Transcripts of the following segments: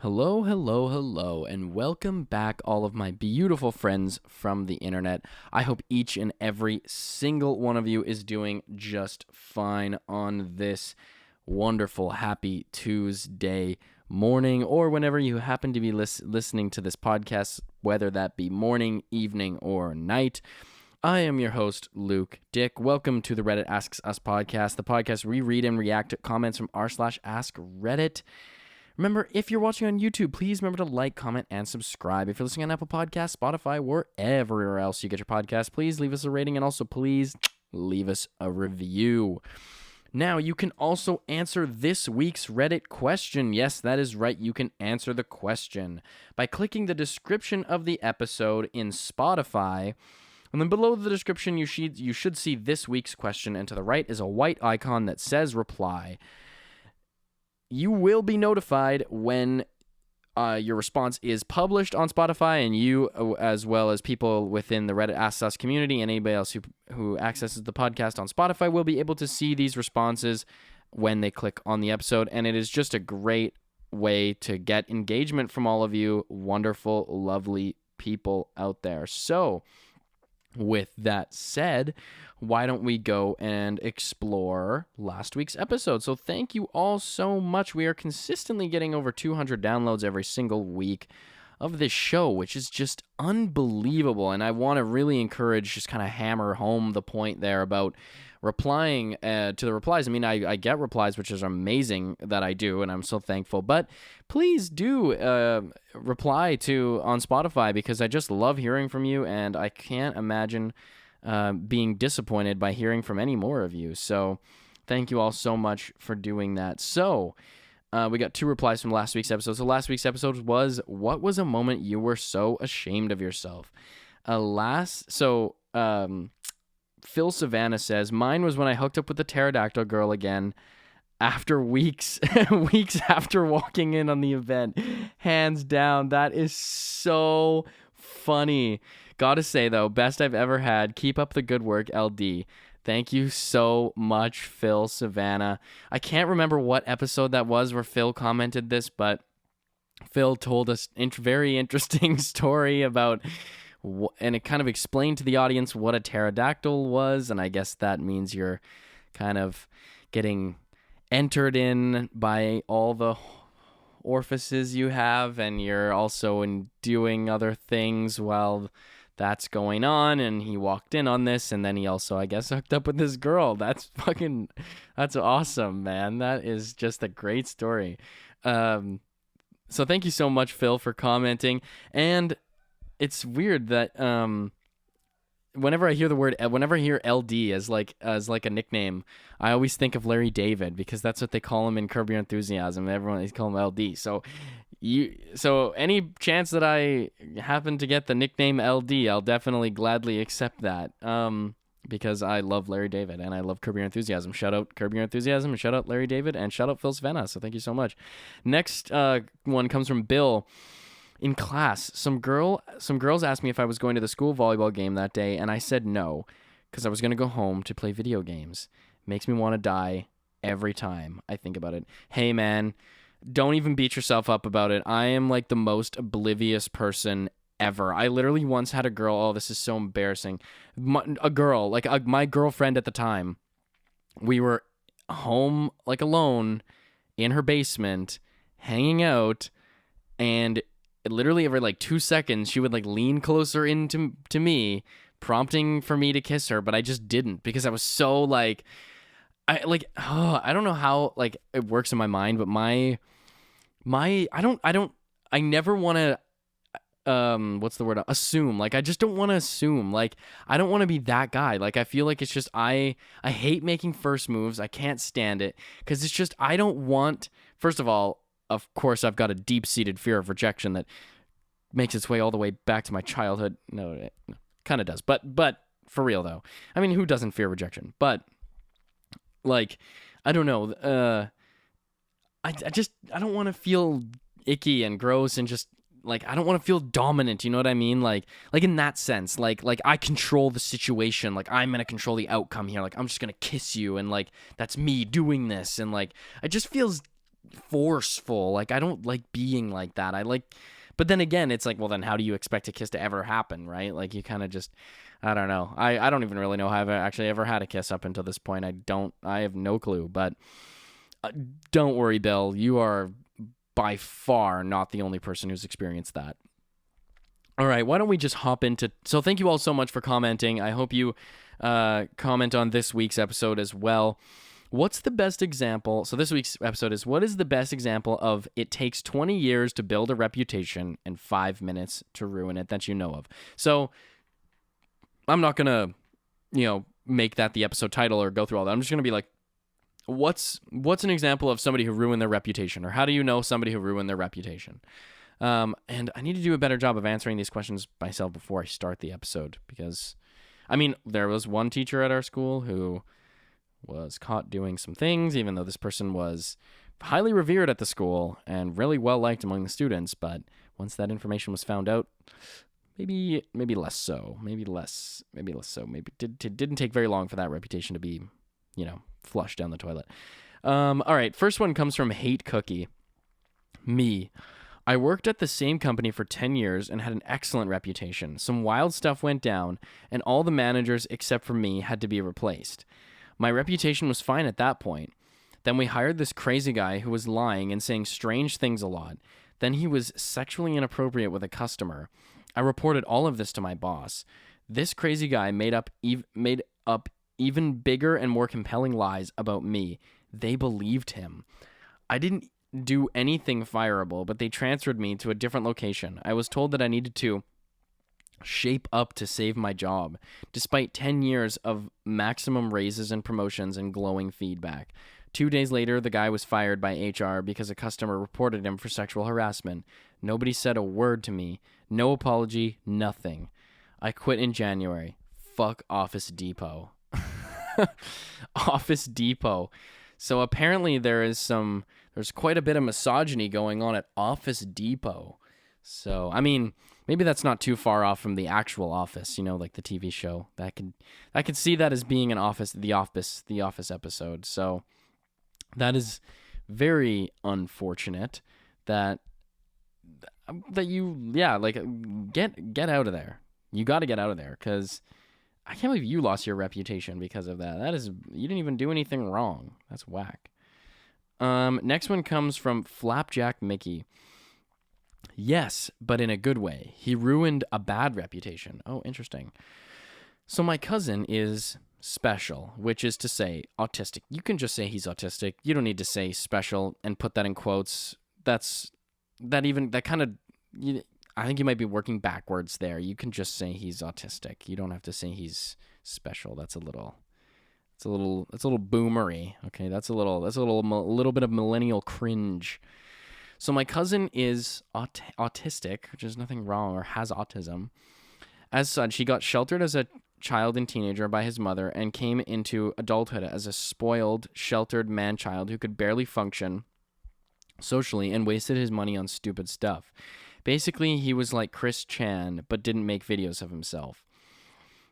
Hello, hello, hello, and welcome back, all of my beautiful friends from the internet. I hope each and every single one of you is doing just fine on this wonderful, happy Tuesday morning, or whenever you happen to be listening to this podcast, whether that be morning, evening, or night. I am your host, Luke Dick. Welcome to the Reddit Asks Us podcast, the podcast where we read and react to comments from r/Askreddit. Remember, if you're watching on YouTube, please remember to like, comment, and subscribe. If you're listening on Apple Podcasts, Spotify, wherever else you get your podcast, please leave us a rating and also please leave us a review. Now, you can also answer this week's Reddit question. Yes, that is right. You can answer the question by clicking the description of the episode in Spotify. And then below the description, you should see this week's question. And to the right is a white icon that says reply. You will be notified when your response is published on Spotify, and you, as well as people within the Reddit Asks Us community and anybody else who accesses the podcast on Spotify, will be able to see these responses when they click on the episode. And it is just a great way to get engagement from all of you wonderful, lovely people out there. So, with that said, why don't we go and explore last week's episode? So thank you all so much. We are consistently getting over 200 downloads every single week of this show, which is just unbelievable. And I want to really encourage, just kind of hammer home the point there about replying to the replies. I mean, I get replies, which is amazing that I do, and I'm so thankful. But please do reply on Spotify, because I just love hearing from you, and I can't imagine being disappointed by hearing from any more of you. So thank you all so much for doing that. So we got 2 replies from last week's episode. So last week's episode was, what was a moment you were so ashamed of yourself? Phil Savannah says, mine was when I hooked up with the pterodactyl girl again after weeks after walking in on the event. Hands down, that is so funny. Gotta say, though, best I've ever had. Keep up the good work, LD. Thank you so much, Phil Savannah. I can't remember what episode that was where Phil commented this, but Phil told us a very interesting story about, and it kind of explained to the audience what a pterodactyl was, and I guess that means you're kind of getting entered in by all the orifices you have, and you're also doing other things while that's going on. And he walked in on this, and then he also, I guess, hooked up with this girl. That's awesome, man. That is just a great story. So thank you so much, Phil, for commenting. And it's weird that whenever I hear LD as like a nickname, I always think of Larry David, because that's what they call him in Curb Your Enthusiasm. They call him LD. So any chance that I happen to get the nickname LD, I'll definitely gladly accept that. Because I love Larry David and I love Curb Your Enthusiasm. Shout out Curb Your Enthusiasm, and shout out Larry David, and shout out Phil Savannah. So thank you so much. Next one comes from Bill. In class, some girls asked me if I was going to the school volleyball game that day, and I said no, because I was going to go home to play video games. Makes me want to die every time I think about it. Hey, man, don't even beat yourself up about it. I am like the most oblivious person ever. I literally once had a girl, oh, this is so embarrassing. My girlfriend at the time, we were home, like, alone in her basement, hanging out, and literally every like 2 seconds she would like lean closer into me, prompting for me to kiss her, but I just didn't, because I was so like, I don't know how like it works in my mind, but I never want to assume. Like, I just don't want to assume. Like, I don't want to be that guy. Like, I feel like it's just I hate making first moves. I can't stand it, because it's just, I don't want, first of all, of course, I've got a deep-seated fear of rejection that makes its way all the way back to my childhood. No, it kind of does. But for real, though. I mean, who doesn't fear rejection? But, like, I don't know. I don't want to feel icky and gross, and just, like, I don't want to feel dominant, you know what I mean? Like in that sense, like I control the situation, like I'm going to control the outcome here, like I'm just going to kiss you, and like that's me doing this, and like it just feels forceful. Like, I don't like being like that. But then again, it's like, well, then how do you expect a kiss to ever happen, right? Like, you kind of just, I don't know. I don't even really know how I've actually ever had a kiss up until this point. I have no clue. But don't worry, Bill. You are by far not the only person who's experienced that. All right, why don't we just hop into... So thank you all so much for commenting. I hope you comment on this week's episode as well. What's the best example? So this week's episode is, what is the best example of it takes 20 years to build a reputation and 5 minutes to ruin it that you know of? So I'm not going to, make that the episode title or go through all that. I'm just going to be like, what's an example of somebody who ruined their reputation? Or how do you know somebody who ruined their reputation? And I need to do a better job of answering these questions myself before I start the episode, because, there was one teacher at our school who was caught doing some things, even though this person was highly revered at the school and really well liked among the students. But once that information was found out, maybe less so. Maybe it didn't take very long for that reputation to be, flushed down the toilet. All right, first one comes from Hate Cookie. Me. I worked at the same company for 10 years and had an excellent reputation. Some wild stuff went down, and all the managers except for me had to be replaced. My reputation was fine at that point. Then we hired this crazy guy who was lying and saying strange things a lot. Then he was sexually inappropriate with a customer. I reported all of this to my boss. This crazy guy made up even bigger and more compelling lies about me. They believed him. I didn't do anything fireable, but they transferred me to a different location. I was told that I needed to shape up to save my job, despite 10 years of maximum raises and promotions and glowing feedback. 2 days later, the guy was fired by HR because a customer reported him for sexual harassment. Nobody said a word to me. No apology, nothing. I quit in January. Fuck Office Depot. Office Depot. So apparently there's quite a bit of misogyny going on at Office Depot. So, maybe that's not too far off from the actual Office, like the TV show. I could see that as being an Office episode. So that is very unfortunate that you, get out of there. You got to get out of there, because I can't believe you lost your reputation because of that. You didn't even do anything wrong. That's whack. Next one comes from Flapjack Mickey. Yes, but in a good way. He ruined a bad reputation. Oh, interesting. So my cousin is special, which is to say autistic. You can just say he's autistic. You don't need to say special and put that in quotes. I think you might be working backwards there. You can just say he's autistic. You don't have to say he's special. That's a little boomery. Okay, that's a little bit of millennial cringe. So my cousin is autistic, which is nothing wrong, or has autism. As such, he got sheltered as a child and teenager by his mother and came into adulthood as a spoiled, sheltered man-child who could barely function socially and wasted his money on stupid stuff. Basically, he was like Chris Chan, but didn't make videos of himself.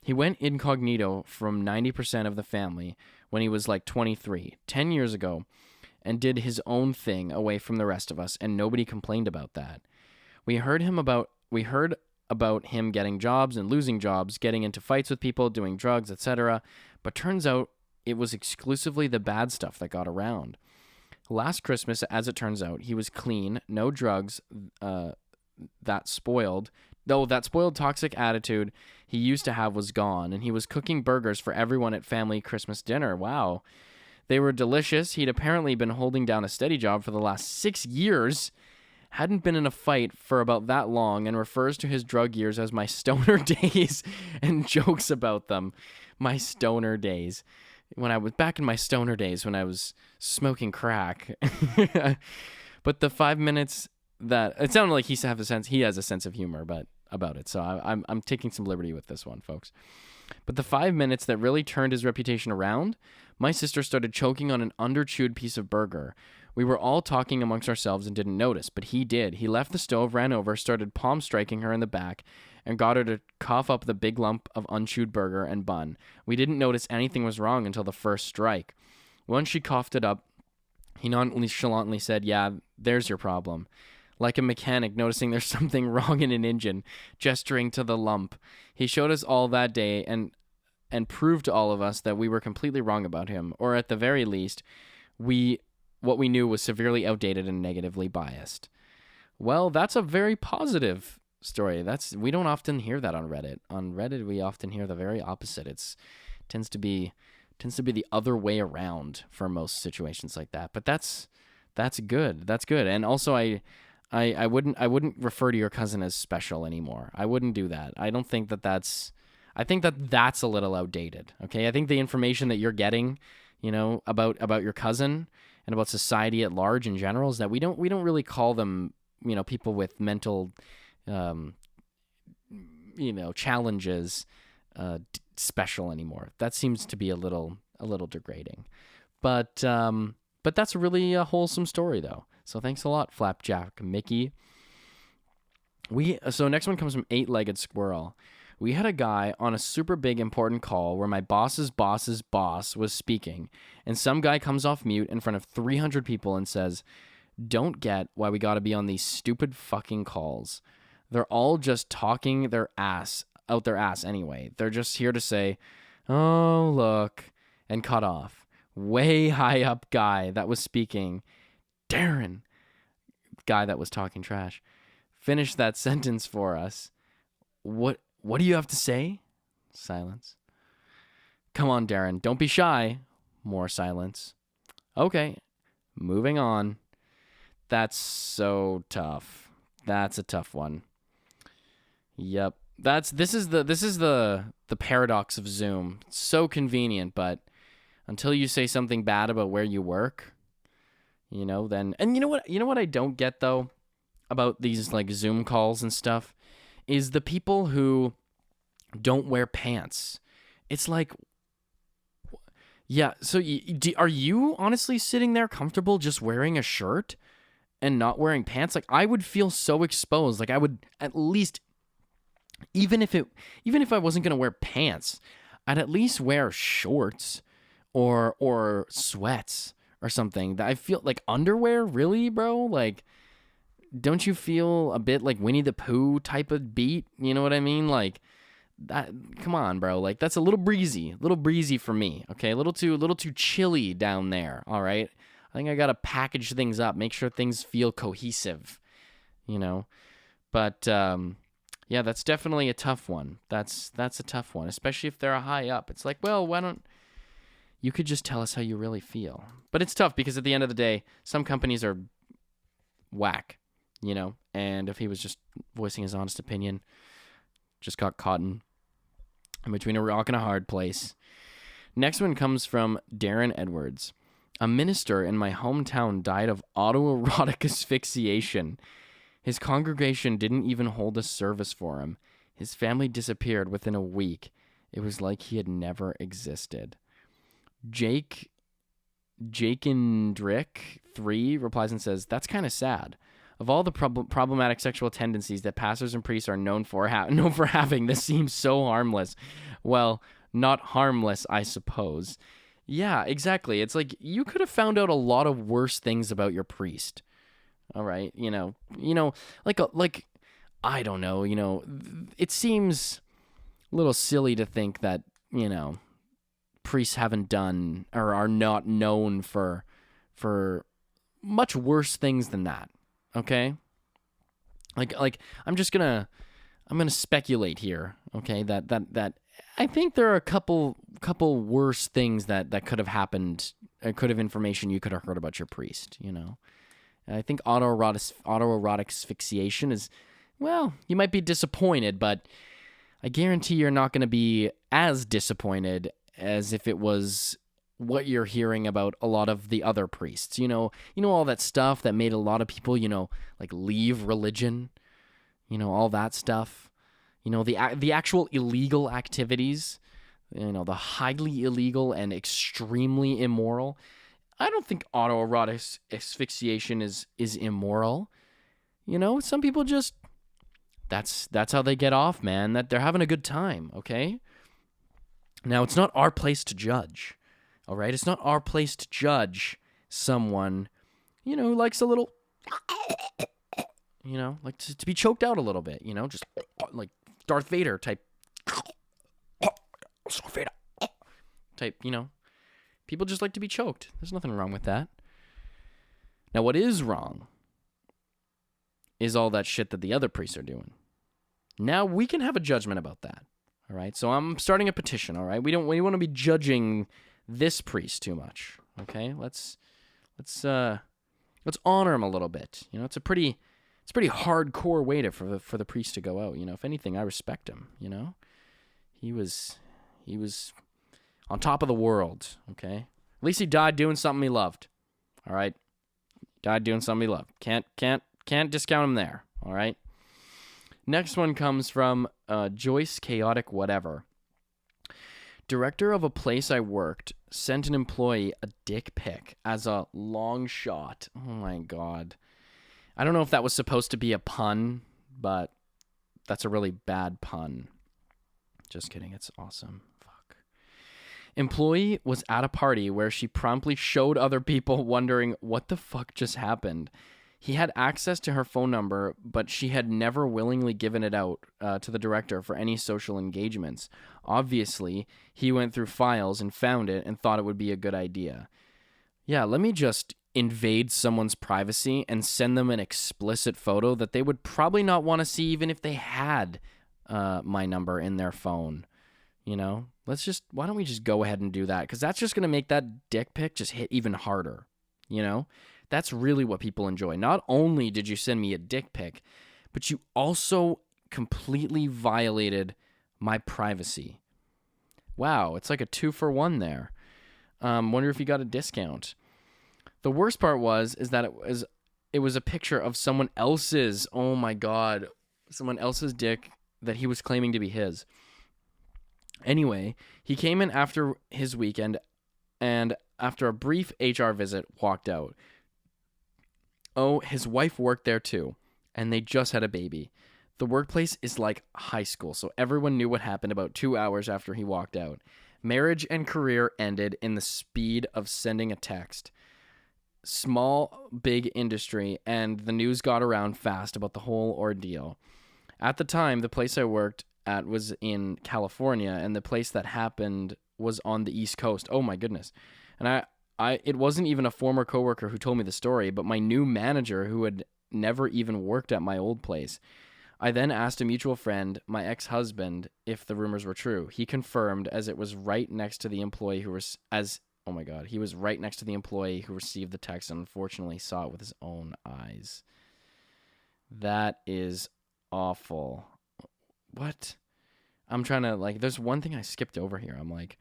He went incognito from 90% of the family when he was like 23, 10 years ago, and did his own thing away from the rest of us, and nobody complained about that. We heard about him getting jobs and losing jobs, getting into fights with people, doing drugs, etc., but turns out it was exclusively the bad stuff that got around. Last Christmas, as it turns out, he was clean, no drugs, that spoiled toxic attitude he used to have was gone, and he was cooking burgers for everyone at family Christmas dinner. Wow. They were delicious. He'd apparently been holding down a steady job for the last 6 years, hadn't been in a fight for about that long, and refers to his drug years as my stoner days and jokes about them. My stoner days. When I was back in my stoner days when I was smoking crack. But the 5 minutes that it sounded like he has a sense of humor about it. So I'm taking some liberty with this one, folks. But the 5 minutes that really turned his reputation around, my sister started choking on an underchewed piece of burger. We were all talking amongst ourselves and didn't notice, but he did. He left the stove, ran over, started palm striking her in the back, and got her to cough up the big lump of unchewed burger and bun. We didn't notice anything was wrong until the first strike. Once she coughed it up, He nonchalantly said, "Yeah, there's your problem." Like a mechanic noticing there's something wrong in an engine, gesturing to the lump. He showed us all that day and proved to all of us that we were completely wrong about him, or at the very least, what we knew was severely outdated and negatively biased. Well, that's a very positive story. We don't often hear that on Reddit. On Reddit, we often hear the very opposite. It's tends to be the other way around for most situations like that. But that's good. That's good. And also, I wouldn't refer to your cousin as special anymore. I wouldn't do that. I don't think that's. I think that's a little outdated. Okay, I think the information that you're getting, about your cousin and about society at large in general is that we don't really call them, people with mental, challenges, special anymore. That seems to be a little degrading, but that's really a wholesome story though. So thanks a lot, Flapjack Mickey. So next one comes from 8-Legged Squirrel. We had a guy on a super big important call where my boss's boss's boss was speaking, and some guy comes off mute in front of 300 people and says, "Don't get why we gotta be on these stupid fucking calls. They're all just talking their ass anyway. They're just here to say, 'Oh, look,' and cut off." Way high up guy that was speaking, Darren, guy that was talking trash, finish that sentence for us. What do you have to say? Silence. Come on, Darren, don't be shy. More silence. Okay, moving on. That's so tough. That's a tough one. Yep. This is the paradox of Zoom. It's so convenient, but until you say something bad about where you work, then, and you know what I don't get though about these like Zoom calls and stuff is the people who don't wear pants. It's like, yeah, so are you honestly sitting there comfortable just wearing a shirt and not wearing pants? Like, I would feel so exposed. Like, I would at least, even if I wasn't going to wear pants, I'd at least wear shorts or sweats or something. That I feel like underwear, really, bro? Like, don't you feel a bit like Winnie the Pooh type of beat? You know what I mean? Like that. Come on, bro. Like that's a little breezy for me. Okay, a little too chilly down there. All right. I think I gotta package things up, make sure things feel cohesive. But yeah, that's definitely a tough one. That's a tough one, especially if they're high up. It's like, well, why don't you could just tell us how you really feel? But it's tough because at the end of the day, some companies are whack. And if he was just voicing his honest opinion, just got caught in between a rock and a hard place. Next one comes from Darren Edwards. A minister in my hometown died of autoerotic asphyxiation. His congregation didn't even hold a service for him. His family disappeared within a week. It was like he had never existed. Jakendrick 3 replies and says, "That's kind of sad. Of all the problematic sexual tendencies that pastors and priests are known for having, this seems so harmless." Well, not harmless, I suppose. Yeah, exactly. It's like you could have found out a lot of worse things about your priest. All right, like I don't know, it seems a little silly to think that, priests haven't done or are not known for much worse things than that. Okay? Like I'm gonna speculate here, okay, that I think there are a couple worse things that could have happened, could have information you could have heard about your priest, I think autoerotic asphyxiation is, well, you might be disappointed, but I guarantee you're not going to be as disappointed as if it was what you're hearing about a lot of the other priests. All that stuff that made a lot of people, like leave religion, all that stuff. The actual illegal activities, the highly illegal and extremely immoral. I don't think autoerotic asphyxiation is immoral. Some people just, that's how they get off, man. That they're having a good time, okay? Now, it's not our place to judge, all right? It's not our place to judge someone, who likes a little, like to be choked out a little bit, just like Darth Vader type, type, people just like to be choked. There's nothing wrong with that. Now, what is wrong is all that shit that the other priests are doing. Now we can have a judgment about that. All right. So I'm starting a petition. All right. We want to be judging this priest too much. Okay. Let's honor him a little bit. It's a pretty hardcore way for the priest to go out. If anything, I respect him. He was on top of the world. Okay. At least he died doing something he loved. All right. Died doing something he loved. Can't discount him there. All right. Next one comes from Joyce Chaotic Whatever. Director of a place I worked sent an employee a dick pic as a long shot. Oh my God. I don't know if that was supposed to be a pun, but that's a really bad pun. Just kidding. It's awesome. Fuck. Employee was at a party where she promptly showed other people wondering what the fuck just happened. He had access to her phone number, but she had never willingly given it out to the director for any social engagements. Obviously, he went through files and found it and thought it would be a good idea. Yeah, let me just invade someone's privacy and send them an explicit photo that they would probably not want to see even if they had my number in their phone. Why don't we just go ahead and do that? Because that's just going to make that dick pic just hit even harder, That's really what people enjoy. Not only did you send me a dick pic, but you also completely violated my privacy. Wow, it's like a 2-for-1 there. Wonder if you got a discount. The worst part is that it was a picture of someone else's, oh my God, someone else's dick that he was claiming to be his. Anyway, he came in after his weekend and after a brief HR visit walked out. Oh, his wife worked there too, and they just had a baby. The workplace is like high school, so everyone knew what happened about 2 hours after he walked out. Marriage and career ended in the speed of sending a text. Small, big industry, and the news got around fast about the whole ordeal. At the time, the place I worked at was in California, and the place that happened was on the East Coast. Oh my goodness. And it wasn't even a former coworker who told me the story, but my new manager who had never even worked at my old place. I then asked a mutual friend, my ex-husband, if the rumors were true. He confirmed as it was right next to the employee who was he was right next to the employee who received the text and unfortunately saw it with his own eyes. That is awful. What? I'm trying to there's one thing I skipped over here. I'm like,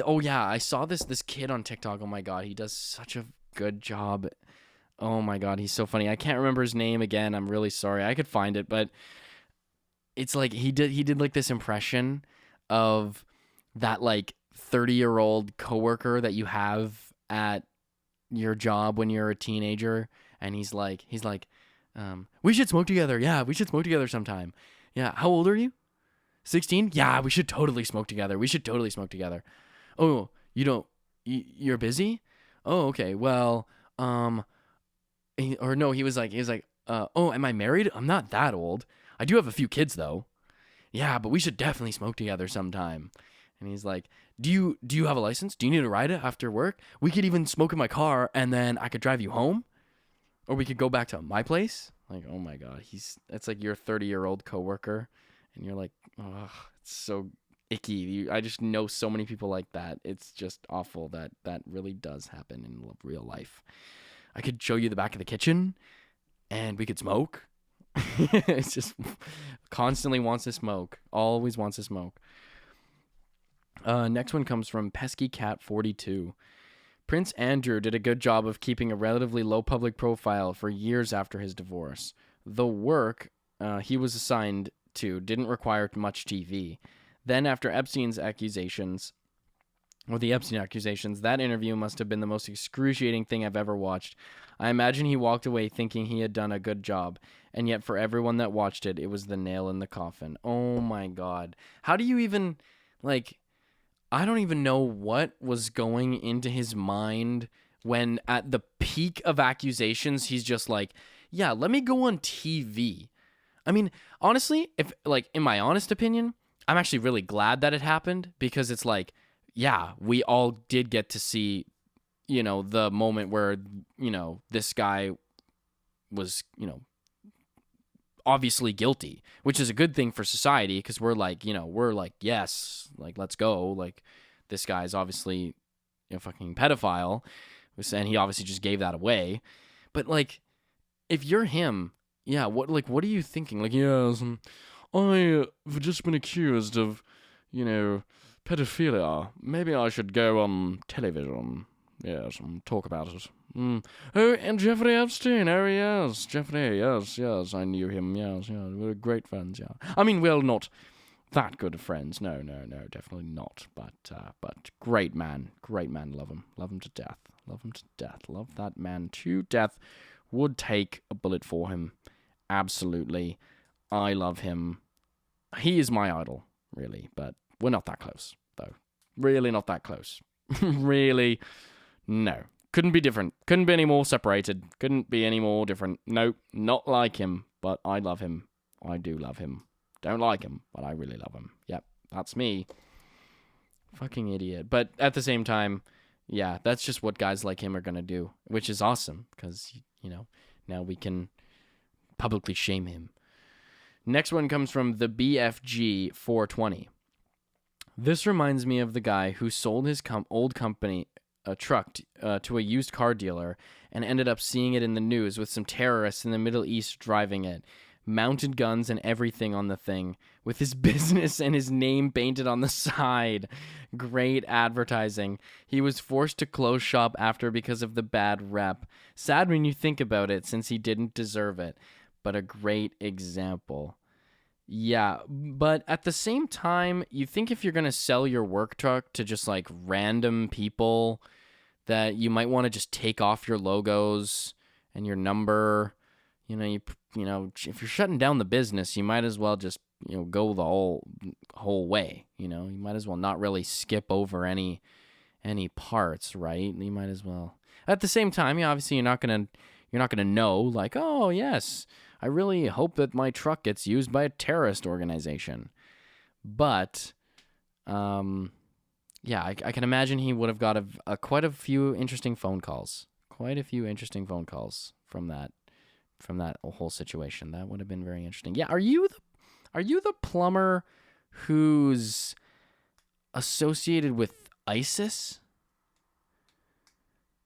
oh yeah, I saw this kid on TikTok. Oh my God, he does such a good job. Oh my God, he's so funny. I can't remember his name again. I'm really sorry. I could find it, but it's like he did like this impression of that 30-year-old coworker that you have at your job when you're a teenager, and he's like, we should smoke together. Yeah, we should smoke together sometime. Yeah, how old are you? 16? Yeah, we should totally smoke together. Oh, you're busy? Oh, okay. Well, he was like, oh, am I married? I'm not that old. I do have a few kids though. Yeah, but we should definitely smoke together sometime. And he's like, do you have a license? Do you need a ride after work? We could even smoke in my car and then I could drive you home. Or we could go back to my place. Like, oh my God, it's like your 30-year-old coworker. And you're like, oh, it's so icky. I just know so many people like that. It's just awful that really does happen in real life. I could show you the back of the kitchen and we could smoke. It's just constantly wants to smoke. Always wants to smoke. Next one comes from Pesky Cat 42. Prince Andrew did a good job of keeping a relatively low public profile for years after his divorce. The work he was assigned to didn't require much TV. Then after the Epstein accusations, that interview must have been the most excruciating thing I've ever watched. I imagine he walked away thinking he had done a good job, and yet for everyone that watched it, it was the nail in the coffin. Oh my God. How do you even, I don't even know what was going into his mind when at the peak of accusations, he's just like, yeah, let me go on TV. I mean, honestly, if like in my honest opinion, I'm actually really glad that it happened because it's like, yeah, we all did get to see, the moment where, this guy was, obviously guilty, which is a good thing for society because we're like, yes, like, let's go. Like, this guy's obviously a fucking pedophile, and he obviously just gave that away. But like, if you're him, yeah, what are you thinking? Like, yes, I've just been accused of, pedophilia. Maybe I should go on television. Yes, and talk about it. Oh, and Jeffrey Epstein. Oh, yes, Jeffrey. Yes, I knew him. Yes, we were great friends. Yeah, I mean, well, not that good of friends. No, definitely not. But great man. Love him to death. Love that man to death. Would take a bullet for him. Absolutely. I love him. He is my idol, really, but we're not that close, though. Really not that close. Really, no. Couldn't be different. Couldn't be any more separated. Couldn't be any more different. Nope, not like him, but I love him. I do love him. Don't like him, but I really love him. Yep, that's me. Fucking idiot. But at the same time, yeah, that's just what guys like him are going to do, which is awesome because, now we can publicly shame him. Next one comes from the BFG 420. This reminds me of the guy who sold his old company truck to a used car dealer and ended up seeing it in the news with some terrorists in the Middle East driving it. Mounted guns and everything on the thing, with his business and his name painted on the side. Great advertising. He was forced to close shop after because of the bad rep. Sad when you think about it, since he didn't deserve it, but a great example. Yeah, but at the same time, you think if you're going to sell your work truck to just like random people, that you might want to just take off your logos and your number. If you're shutting down the business, you might as well just, go the whole way. You might as well not really skip over any parts, right? You might as well. At the same time, obviously you're not gonna know, like, oh yes, I really hope that my truck gets used by a terrorist organization. But, yeah, I can imagine he would have got quite a few interesting phone calls. Quite a few interesting phone calls from that whole situation. That would have been very interesting. Yeah, are you the plumber who's associated with ISIS?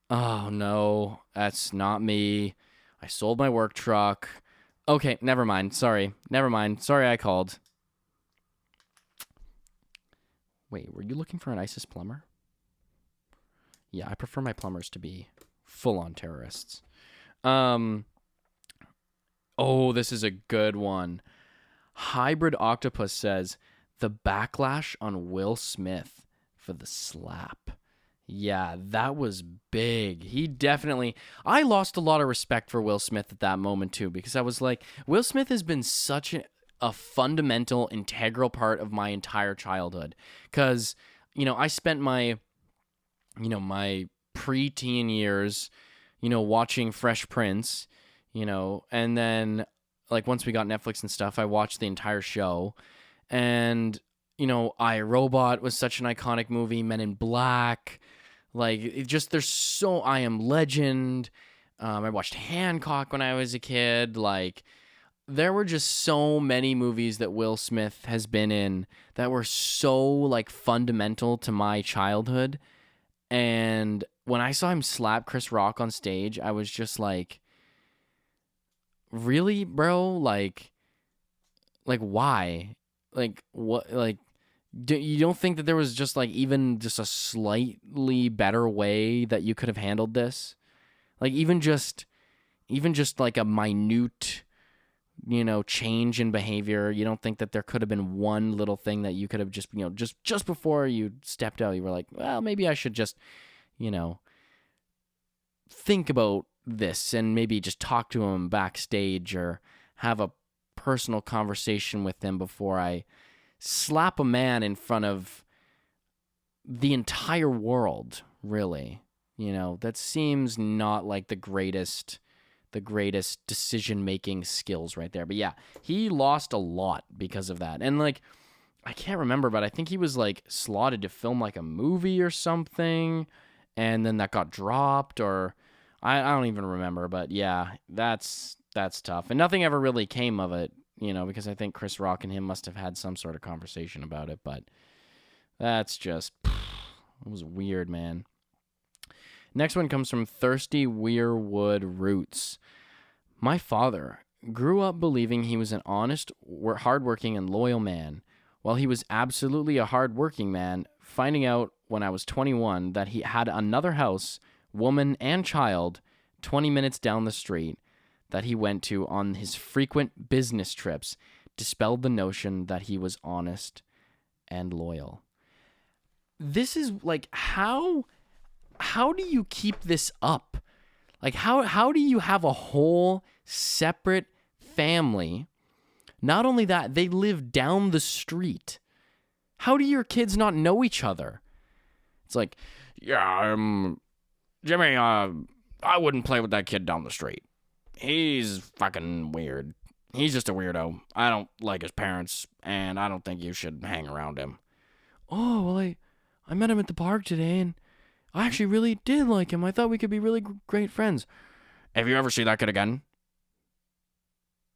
Oh no, that's not me. I sold my work truck. Okay, never mind. Sorry I called. Wait, were you looking for an ISIS plumber? Yeah, I prefer my plumbers to be full-on terrorists. Oh, this is a good one. Hybrid Octopus says, the backlash on Will Smith for the slap. Yeah, that was big. I lost a lot of respect for Will Smith at that moment too, because I was like, Will Smith has been such a fundamental, integral part of my entire childhood. Because, I spent my preteen years, watching Fresh Prince, and then like once we got Netflix and stuff, I watched the entire show. And, I, Robot was such an iconic movie, Men in Black, like I Am Legend. I watched Hancock when I was a kid. Like, there were just so many movies that Will Smith has been in that were so like fundamental to my childhood. And when I saw him slap Chris Rock on stage, I was just like, really, bro? Like why? Like, what? Like, you don't think that there was just like even just a slightly better way that you could have handled this? Like, even just like a minute, change in behavior. You don't think that there could have been one little thing that you could have just, just before you stepped out, you were like, well, maybe I should just, think about this and maybe just talk to him backstage or have a personal conversation with him before I slap a man in front of the entire world, really. You know, that seems not like the greatest decision-making skills right there. But yeah, he lost a lot because of that. And like, I can't remember, but I think he was like slotted to film like a movie or something, and then that got dropped, or I don't even remember. But yeah, that's tough. And nothing ever really came of it, you know, because I think Chris Rock and him must have had some sort of conversation about it. But that's just, it was weird, man. Next one comes from Thirsty Weirwood Roots. My father grew up believing he was an honest, hardworking, and loyal man. While he was absolutely a hardworking man, finding out when I was 21 that he had another house, woman, and child 20 minutes down the street that he went to on his frequent business trips dispelled the notion that he was honest and loyal. This is like, how do you keep this up? Like, how do you have a whole separate family? Not only that, they live down the street. How do your kids not know each other? It's like, yeah, Jimmy, I wouldn't play with that kid down the street. He's fucking weird. He's just a weirdo. I don't like his parents, and I don't think you should hang around him. Oh, well, I met him at the park today, and I actually really did like him. I thought we could be really great friends. If you ever see that kid again,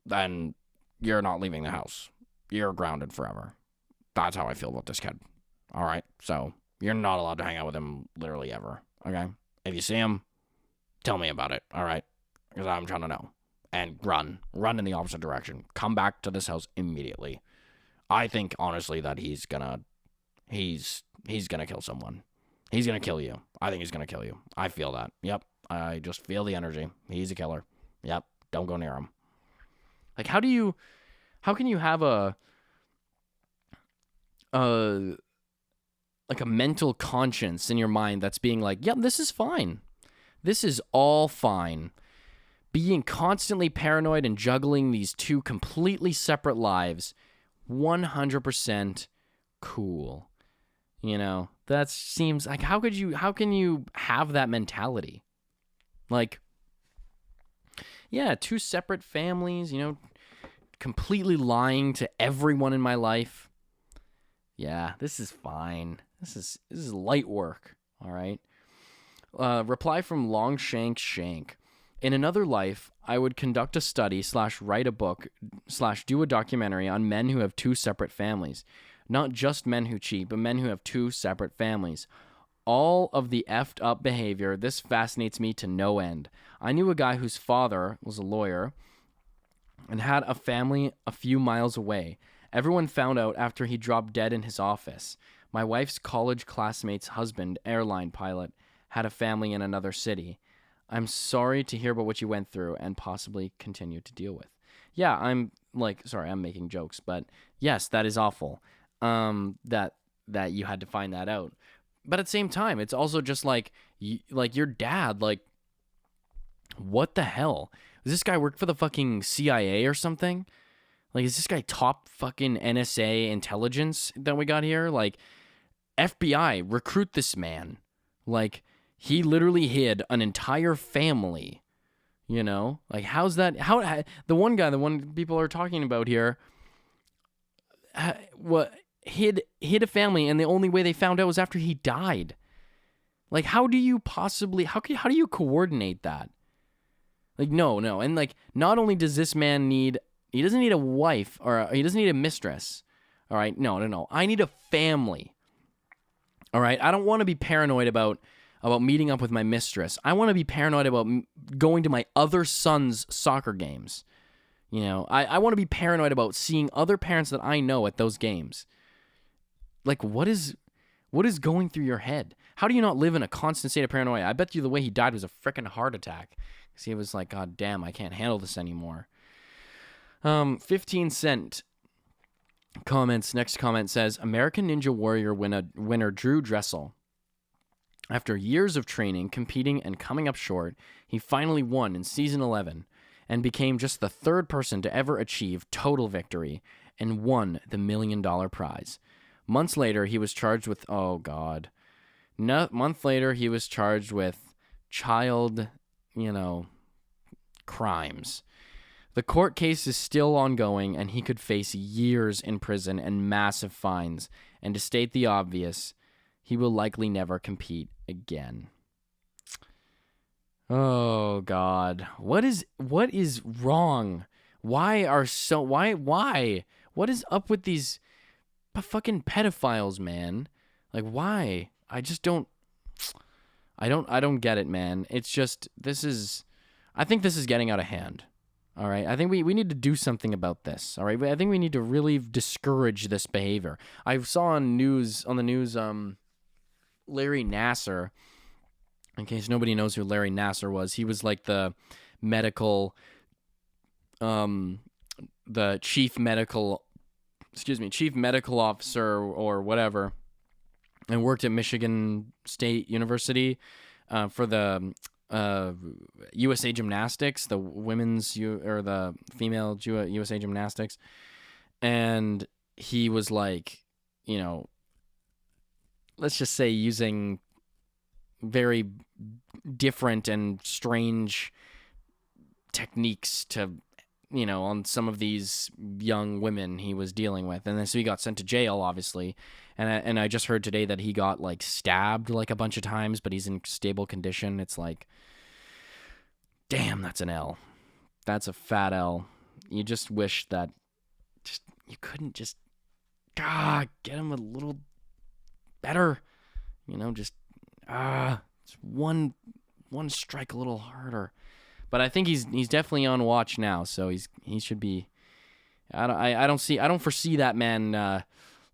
then you're not leaving the house. You're grounded forever. That's how I feel about this kid. All right? So you're not allowed to hang out with him literally ever. Okay? If you see him, tell me about it. All right? Because I'm trying to know. And run. Run in the opposite direction. Come back to this house immediately. I think, honestly, that he's gonna kill someone. He's gonna kill you. I think he's gonna kill you. I feel that. Yep. I just feel the energy. He's a killer. Yep. Don't go near him. Like, how can you have a mental conscience in your mind that's being like, yep, this is fine. This is all fine. Being constantly paranoid and juggling these two completely separate lives, 100% cool. You know, that seems like, how can you have that mentality? Like, yeah, two separate families, you know, completely lying to everyone in my life. Yeah, this is fine. This is light work, all right? Reply from Longshank Shank. In another life, I would conduct a study / write a book / do a documentary on men who have two separate families. Not just men who cheat, but men who have two separate families. All of the effed up behavior, this fascinates me to no end. I knew a guy whose father was a lawyer and had a family a few miles away. Everyone found out after he dropped dead in his office. My wife's college classmate's husband, airline pilot, had a family in another city. I'm sorry to hear about what you went through and possibly continue to deal with. Yeah, I'm making jokes, but yes, that is awful. That you had to find that out. But at the same time, it's also just like your dad, like, what the hell? Does this guy work for the fucking CIA or something? Like, is this guy top fucking NSA intelligence that we got here? Like, FBI, recruit this man. Like, he literally hid an entire family, you know? Like, how's that? The one people are talking about here, hid a family, and the only way they found out was after he died. Like, how do you coordinate that? Like, no. And like, not only does this man he doesn't need a wife, or he doesn't need a mistress. All right. No. I need a family. All right. I don't want to be paranoid about meeting up with my mistress. I want to be paranoid about going to my other son's soccer games. You know, I want to be paranoid about seeing other parents that I know at those games. Like, what is going through your head? How do you not live in a constant state of paranoia? I bet you the way he died was a freaking heart attack. Because he was like, God damn, I can't handle this anymore. 15 Cent comments. Next comment says, American Ninja Warrior winner Drew Dressel. After years of training, competing, and coming up short, he finally won in Season 11 and became just the third person to ever achieve total victory and won the $1 million prize. Months later, he was charged with, oh God, No, month later, he was charged with child, crimes. The court case is still ongoing, and he could face years in prison and massive fines. And to state the obvious, he will likely never compete again. Oh God, what is wrong? Why? What is up with these fucking pedophiles, man? Like, why? I don't get it, man. It's just, I think this is getting out of hand. All right. I think we need to do something about this. All right. I think we need to really discourage this behavior. I saw on the news, Larry Nassar, in case nobody knows who Larry Nassar was, he was like the chief medical officer or whatever, and worked at Michigan State University for the USA Gymnastics, the the female USA Gymnastics. And he was like, let's just say using very different and strange techniques to, on some of these young women he was dealing with. And then so he got sent to jail, obviously. And I just heard today that he got like stabbed like a bunch of times, but he's in stable condition. It's like, damn, that's an L. That's a fat L. You just wish that you couldn't just get him a little better. Just one strike a little harder. But I think he's definitely on watch now, so he should be. I don't foresee that man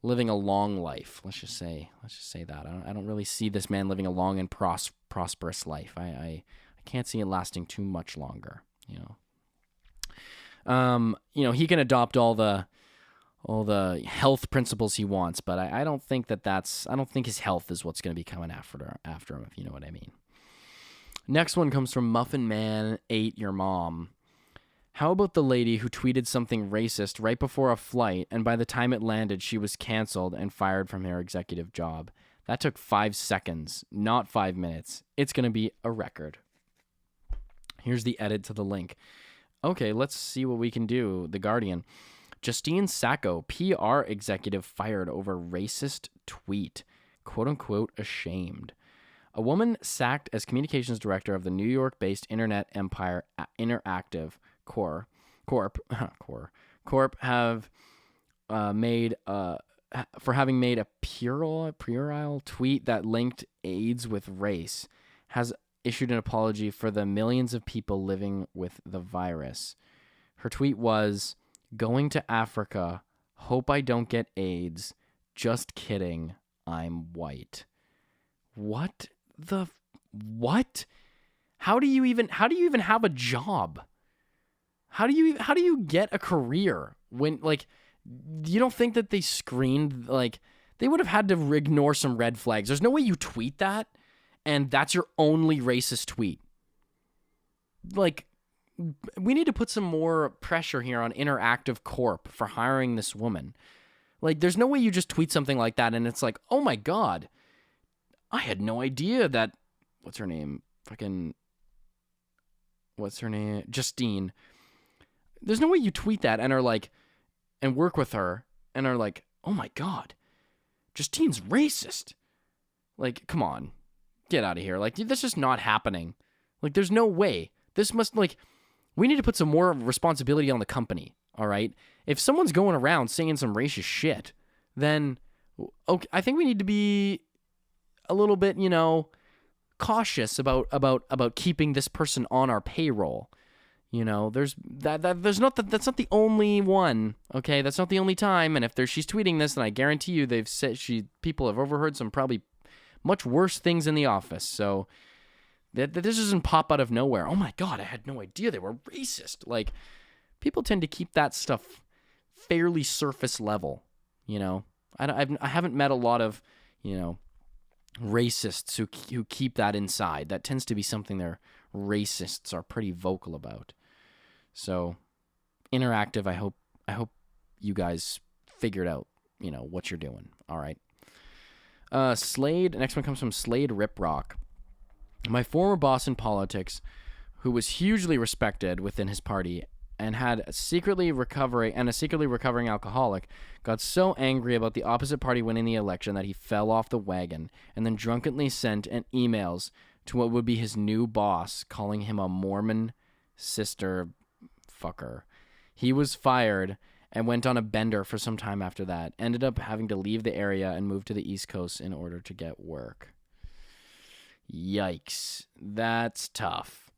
living a long life. Let's just say that. I don't really see this man living a long and prosperous life. I can't see it lasting too much longer. He can adopt all the health principles he wants, but I don't think I don't think his health is what's going to be coming after him, if you know what I mean. Next one comes from Muffin Man 8 Your Mom. How about the lady who tweeted something racist right before a flight, and by the time it landed, she was canceled and fired from her executive job? That took 5 seconds, not 5 minutes. It's going to be a record. Here's the edit to the link. Okay, let's see what we can do. The Guardian. Justine Sacco, PR executive fired over racist tweet. Quote unquote ashamed. A woman sacked as communications director of the New York-based internet empire Interactive Corp have made for having made a puerile tweet that linked AIDS with race, has issued an apology for the millions of people living with the virus. Her tweet was, "Going to Africa. Hope I don't get AIDS. Just kidding. I'm white." What? How do you even have a job? How do you get a career when, like, you don't think that they screened, like, they would have had to ignore some red flags. There's no way you tweet that and that's your only racist tweet. Like, we need to put some more pressure here on Interactive Corp for hiring this woman. Like, there's no way you just tweet something like that and it's like, oh my God, I had no idea that, what's her name? Justine. There's no way you tweet that and are like, and work with her and are like, oh my God, Justine's racist. Like, come on, get out of here. Like, that's just not happening. Like, there's no way. This must, like, we need to put some more responsibility on the company, all right? If someone's going around saying some racist shit, then, okay, I think we need to be a little bit, cautious about keeping this person on our payroll. That's not the only one. Okay, that's not the only time. And if she's tweeting this, then I guarantee you people have overheard some probably much worse things in the office. So that this doesn't pop out of nowhere. Oh my God, I had no idea they were racist. Like, people tend to keep that stuff fairly surface level. I haven't met a lot of racists who keep that inside. That tends to be something their racists are pretty vocal about. So, Interactive, I hope you guys figured out, what you're doing. All right. Slade. Next one comes from Slade Riprock. My former boss in politics, who was hugely respected within his party and had a secretly recovering alcoholic, got so angry about the opposite party winning the election that he fell off the wagon and then drunkenly sent emails to what would be his new boss, calling him a Mormon sister fucker. He was fired and went on a bender for some time after that. Ended up having to leave the area and move to the East Coast in order to get work. Yikes. That's tough.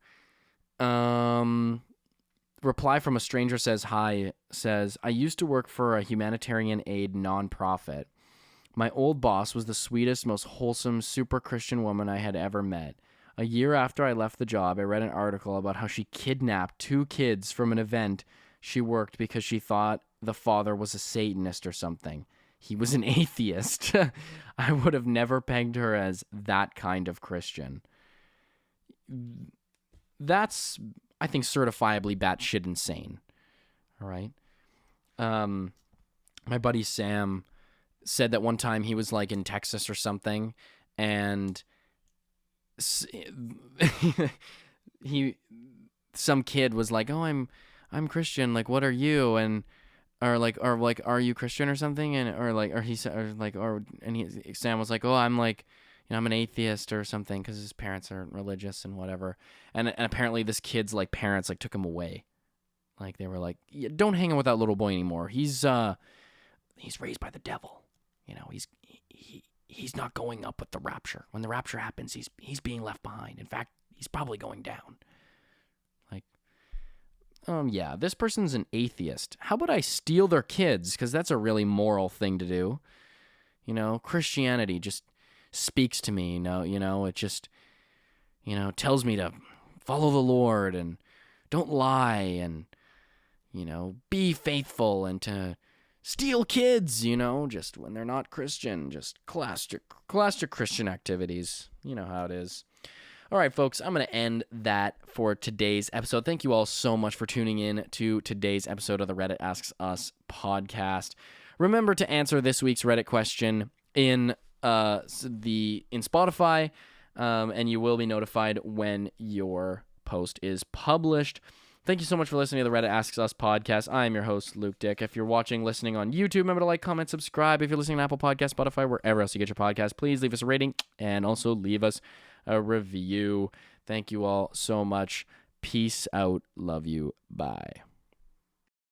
Reply from a stranger says, hi, says, I used to work for a humanitarian aid nonprofit. My old boss was the sweetest, most wholesome, super Christian woman I had ever met. A year after I left the job, I read an article about how she kidnapped 2 kids from an event she worked because she thought the father was a Satanist or something. He was an atheist. I would have never pegged her as that kind of Christian. That's, I think, certifiably batshit insane. All right. My buddy Sam said that one time he was like in Texas or something, and some kid was like, "Oh, I'm Christian. Like, what are you?" And are you Christian or something? And Sam was like, "Oh, I'm like, I'm an atheist or something," because his parents aren't religious and whatever. And apparently this kid's like parents like took him away. Like they were like, "Don't hang out with that little boy anymore. He's raised by the devil. He's not going up with the rapture. When the rapture happens, he's being left behind. In fact, he's probably going down." Like, yeah, this person's an atheist. How about I steal their kids? Because that's a really moral thing to do. Christianity just speaks to me. It just, tells me to follow the Lord and don't lie and, be faithful and to steal kids, just when they're not Christian, just class your Christian activities. You know how it is. All right, folks, I'm going to end that for today's episode. Thank you all so much for tuning in to today's episode of the Reddit Asks Us podcast. Remember to answer this week's Reddit question in Spotify, and you will be notified when your post is published. Thank you so much for listening to the Reddit Asks Us podcast. I am your host, Luke Dick. If you're listening on YouTube, remember to like, comment, subscribe. If you're listening on Apple Podcasts, Spotify, wherever else you get your podcast, please leave us a rating and also leave us a review. Thank you all so much. Peace out. Love you. Bye.